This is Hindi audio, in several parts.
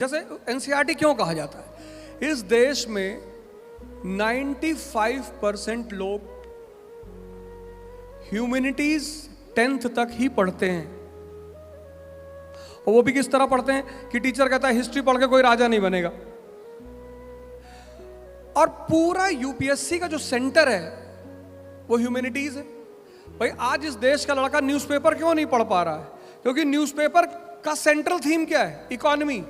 जैसे एनसीईआरटी क्यों कहा जाता है? इस देश में 95% लोग ह्यूमैनिटीज 10th तक ही पढ़ते हैं। और वो भी किस तरह पढ़ते हैं कि टीचर कहता है हिस्ट्री पढ़ के कोई राजा नहीं बनेगा। और पूरा यूपीएससी का जो सेंटर है वो ह्यूमैनिटीज है। भाई आज इस देश का लड़का न्यूज़पेपर क्यों नहीं पढ़ पा रहा है? क्योंकि न्यूज़पेपर का सेंट्रल थीम क्या है? इकोनॉमी।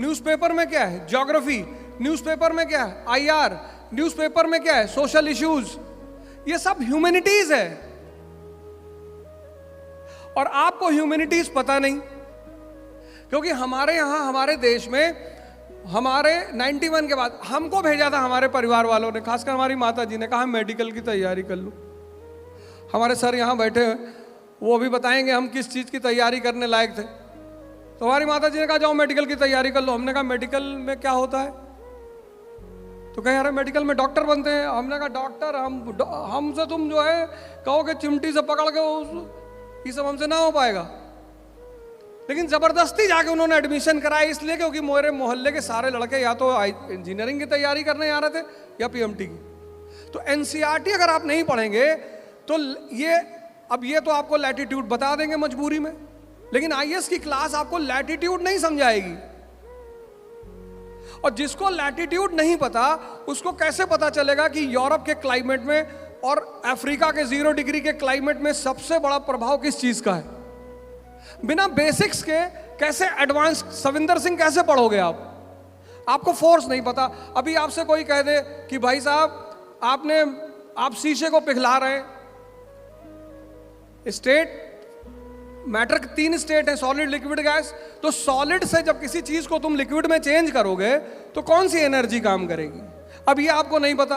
न्यूज़पेपर में क्या है? ज्योग्राफी। न्यूज़पेपर में क्या है? आईआर। न्यूज़पेपर में क्या है? Social issues. ये सब ह्यूमैनिटीज है। और आपको ह्यूमैनिटीज पता नहीं, क्योंकि हमारे यहां हमारे देश में हमारे 91 के बाद हमको भेजा था हमारे परिवार वालों ने, खासकर हमारी माता जी ने कहा मेडिकल की तैयारी कर लो। हमारे सर यहां बैठे हैं, वो भी बताएंगे हम किस चीज की तैयारी करने लायक थे। तो हमारी माता जी ने कहा जाओ मेडिकल की तैयारी कर लो। हमने कहा मेडिकल में क्या होता है? तो कहे अरे मेडिकल में डॉक्टर बनते हैं। हमने कहा डॉक्टर हमसे तुम जो है कहो कि चिमटी से पकड़ के ये सब हमसे ना हो पाएगा। लेकिन जबरदस्ती जाके उन्होंने एडमिशन कराया, इसलिए क्योंकि मेरे मोहल्ले के सारे लड़के या तो इंजीनियरिंग की तैयारी करने आ रहे थे या पीएमटी की। तो एनसीईआरटी अगर आप नहीं पढ़ेंगे तो ये तो आपको लैटिट्यूड बता देंगे मजबूरी में, लेकिन आईएएस की क्लास आपको लैटिट्यूड नहीं समझाएगी। और जिसको लैटिट्यूड नहीं पता उसको कैसे पता चलेगा कि यूरोप के क्लाइमेट में और अफ्रीका के 0 डिग्री के क्लाइमेट में सबसे बड़ा प्रभाव किस चीज का है? बिना बेसिक्स के कैसे एडवांस सविंदर सिंह कैसे पढ़ोगे आप? आपको फोर्स नहीं पता। अभी आपसे कोई कह दे कि भाई साहब आप शीशे को पिघला रहे हैं। स्टेट मैटर के 3 स्टेट है, सॉलिड, लिक्विड, गैस। तो सॉलिड से जब किसी चीज को तुम लिक्विड में चेंज करोगे तो कौन सी एनर्जी काम करेगी? अब ये आपको नहीं पता।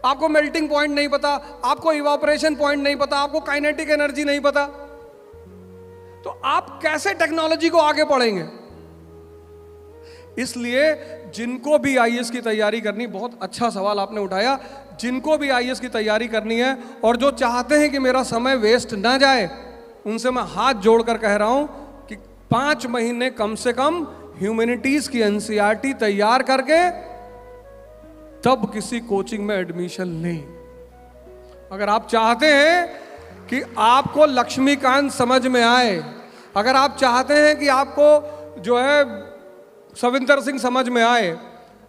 आपको मेल्टिंग पॉइंट नहीं पता, आपको इवापोरेशन पॉइंट नहीं पता, आपको काइनेटिक एनर्जी नहीं पता। तो आप कैसे टेक्नोलॉजी को आगे बढ़ेंगे? इसलिए जिनको भी आईएएस की तैयारी करनी, बहुत अच्छा सवाल आपने उठाया, जिनको भी आईएएस की तैयारी करनी है और जो चाहते हैं कि मेरा समय वेस्ट ना जाए, उनसे मैं हाथ जोड़कर कह रहा हूं कि 5 महीने कम से कम ह्यूमैनिटीज की एनसीईआरटी तैयार करके तब किसी कोचिंग में एडमिशन लें। अगर आप चाहते हैं कि आपको लक्ष्मीकांत समझ में आए, अगर आप चाहते हैं कि आपको जो है सविंदर सिंह समझ में आए,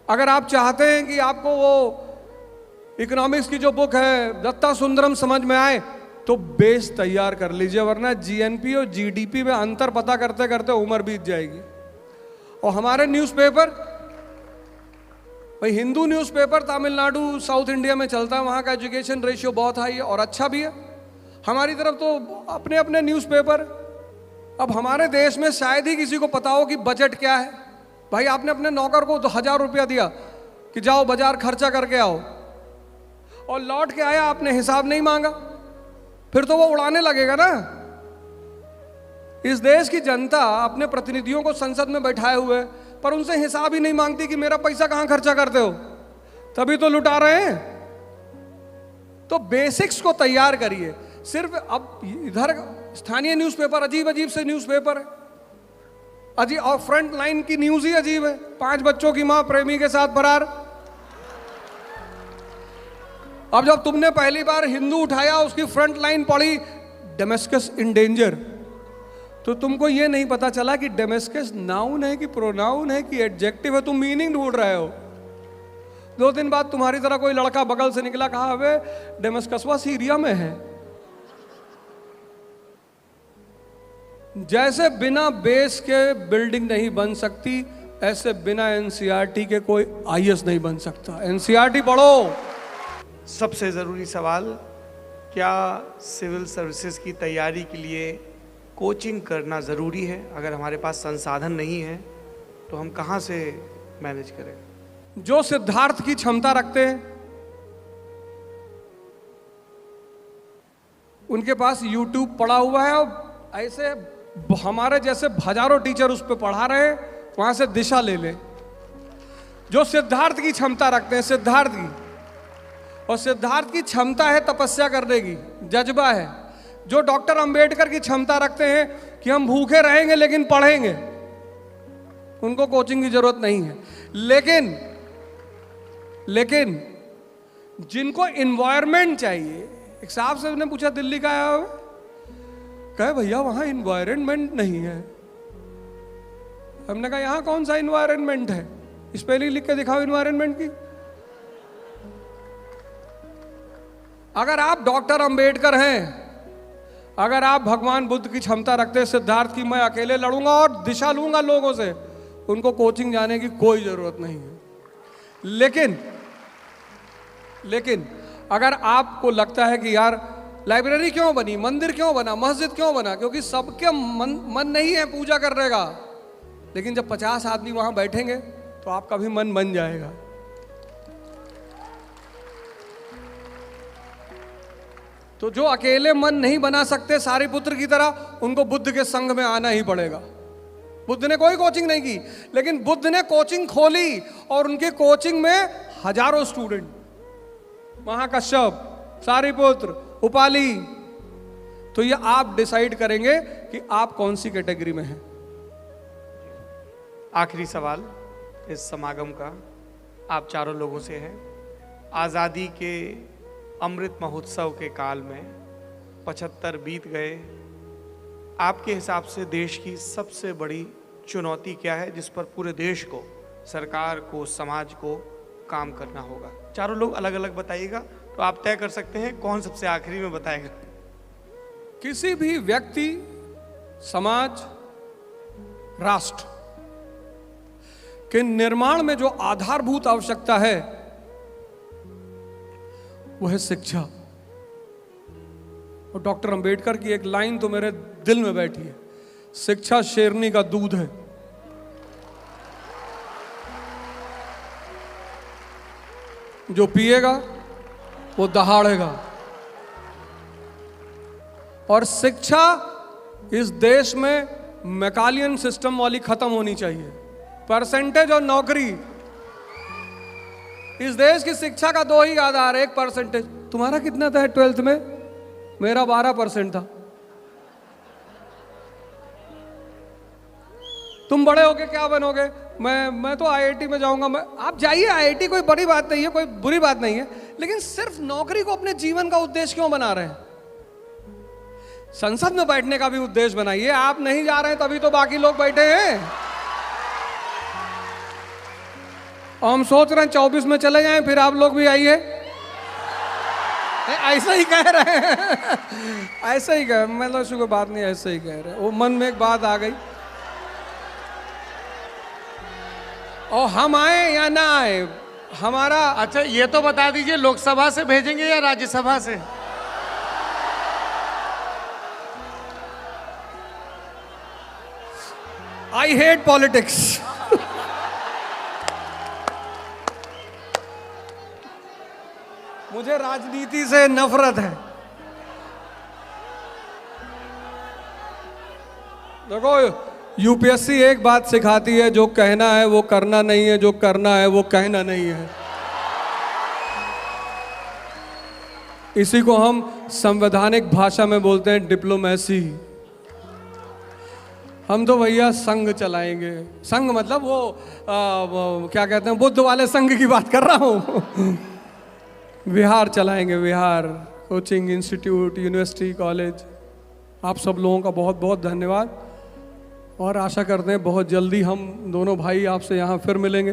अगर आप चाहते हैं कि आपको वो इकोनॉमिक्स की जो बुक है दत्ता सुंदरम समझ में आए, तो बेस तैयार कर लीजिए, वरना जीएनपी और जीडीपी में अंतर पता करते करते उम्र बीत जाएगी। और हमारे न्यूज़पेपर, भाई Hindu newspaper Tamil Nadu south India में चलता है, वहाँ का एजुकेशन रेशियो बहुत हाई है और अच्छा भी है। हमारी तरफ तो अपने अपने न्यूज़पेपर। अब हमारे देश में शायद ही किसी को पता हो कि बजट क्या है। भाई आपने अपने नौकर को 1000 रुपया दिया कि जाओ बाजार खर्चा करके आओ, और लौट के आया आपने हिसाब नहीं मांगा, फिर तो वो उड़ाने लगेगा ना। इस देश की जनता अपने प्रतिनिधियों को संसद में बैठाए हुए पर उनसे हिसाब ही नहीं मांगती कि मेरा पैसा कहां खर्चा करते हो, तभी तो लुटा रहे हैं। तो बेसिक्स को तैयार करिए। सिर्फ अब इधर स्थानीय न्यूज़पेपर अजीब अजीब से न्यूज़पेपर है, अजीब, और फ्रंट लाइन की न्यूज ही अजीब है। 5 बच्चों की मां प्रेमी के साथ फरार। अब जब तुमने पहली बार हिंदू उठाया, उसकी फ्रंट लाइन पढ़ी डेमेस्कस इन डेंजर, तो तुमको ये नहीं पता चला कि डेमेस्कस नाउन है कि प्रोनाउन है कि एडजेक्टिव है। तुम मीनिंग ढूंढ रहे हो। 2 दिन बाद तुम्हारी तरह कोई लड़का बगल से निकला, कहा अबे डेमेस्कसवा सीरिया में है। जैसे बिना बेस के बिल्डिंग नहीं बन सकती, ऐसे बिना एनसीईआरटी के कोई आईएएस नहीं बन सकता। एनसीईआरटी पढ़ो। सबसे ज़रूरी सवाल, क्या सिविल सर्विसेज की तैयारी के लिए कोचिंग करना ज़रूरी है? अगर हमारे पास संसाधन नहीं है तो हम कहाँ से मैनेज करें? जो सिद्धार्थ की क्षमता रखते हैं उनके पास यूट्यूब पड़ा हुआ है, और ऐसे हमारे जैसे हजारों टीचर उस पर पढ़ा रहे हैं, वहां से दिशा ले लें। जो सिद्धार्थ की क्षमता रखते हैं, सिद्धार्थ की, और सिद्धार्थ की क्षमता है तपस्या करने की, जज्बा है। जो डॉक्टर अंबेडकर की क्षमता रखते हैं कि हम भूखे रहेंगे लेकिन पढ़ेंगे, उनको कोचिंग की जरूरत नहीं है। लेकिन जिनको इन्वायरमेंट चाहिए, एक साहब से ने पूछा दिल्ली का आया हो, कहे भैया वहां इन्वायरमेंट नहीं है। हमने कहा यहां कौन सा इन्वायरमेंट है, स्पेलिंग लिख के दिखाओ इन्वायरमेंट की। अगर आप डॉक्टर अंबेडकर हैं, अगर आप भगवान बुद्ध की क्षमता रखते हैं, सिद्धार्थ की मैं अकेले लड़ूंगा और दिशा लूंगा लोगों से, उनको कोचिंग जाने की कोई जरूरत नहीं है। लेकिन अगर आपको लगता है कि यार लाइब्रेरी क्यों बनी, मंदिर क्यों बना, मस्जिद क्यों बना, क्योंकि सबके मन नहीं है पूजा करने का, लेकिन जब 50 आदमी वहां बैठेंगे तो आपका भी मन बन जाएगा। तो जो अकेले मन नहीं बना सकते सारिपुत्र की तरह, उनको बुद्ध के संग में आना ही पड़ेगा। बुद्ध ने कोई कोचिंग नहीं की, लेकिन बुद्ध ने कोचिंग खोली और उनकी कोचिंग में हजारों स्टूडेंट, महाकश्यप, सारिपुत्र, उपाली। तो ये आप डिसाइड करेंगे कि आप कौन सी कैटेगरी में हैं। आखिरी सवाल इस समागम का आप चारों लोगों से है। आज़ादी के अमृत महोत्सव के काल में 75 बीत गए, आपके हिसाब से देश की सबसे बड़ी चुनौती क्या है जिस पर पूरे देश को, सरकार को, समाज को काम करना होगा? चारों लोग अलग अलग बताइएगा, तो आप तय कर सकते हैं कौन सबसे आखिरी में बताएगा। किसी भी व्यक्ति, समाज, राष्ट्र के निर्माण में जो आधारभूत आवश्यकता है वो है शिक्षा। और डॉक्टर अंबेडकर की एक लाइन तो मेरे दिल में बैठी है, शिक्षा शेरनी का दूध है। जो पिएगा वो दहाड़ेगा। और शिक्षा इस देश में मैकालियन सिस्टम वाली खत्म होनी चाहिए। परसेंटेज और नौकरी, इस देश की शिक्षा का दो ही आधार है, एक परसेंटेज। तुम्हारा कितना था 12th में? मेरा 12% था। तुम बड़े होके क्या बनोगे? मैं तो आईआईटी में जाऊंगा। आप जाइए, आईआईटी कोई बड़ी बात नहीं है, कोई बुरी बात नहीं है, लेकिन सिर्फ नौकरी को अपने जीवन का उद्देश्य क्यों बना रहे हैं? संसद में बैठने का भी उद्देश्य बनाइए। आप नहीं जा रहे हैं तभी तो बाकी लोग बैठे हैं। और हम सोच रहे हैं 24 में चले जाएं, फिर आप लोग भी आइए। ऐसा ही कह रहे हैं, ऐसे ही कह, मैं तो कोई बात नहीं, ऐसे ही कह रहे हैं। वो मन में एक बात आ गई, और हम आए या ना आए हमारा। अच्छा ये तो बता दीजिए, लोकसभा से भेजेंगे या राज्यसभा से? I hate politics. मुझे राजनीति से नफरत है। देखो, यूपीएससी एक बात सिखाती है, जो कहना है वो करना नहीं है, जो करना है वो कहना नहीं है। इसी को हम संवैधानिक भाषा में बोलते हैं डिप्लोमेसी। हम तो भैया संघ चलाएंगे। संघ मतलब वो क्या कहते हैं, बुद्ध वाले संघ की बात कर रहा हूं। विहार चलाएंगे, विहार, कोचिंग इंस्टीट्यूट, यूनिवर्सिटी, कॉलेज। आप सब लोगों का बहुत बहुत धन्यवाद, और आशा करते हैं बहुत जल्दी हम दोनों भाई आपसे यहाँ फिर मिलेंगे।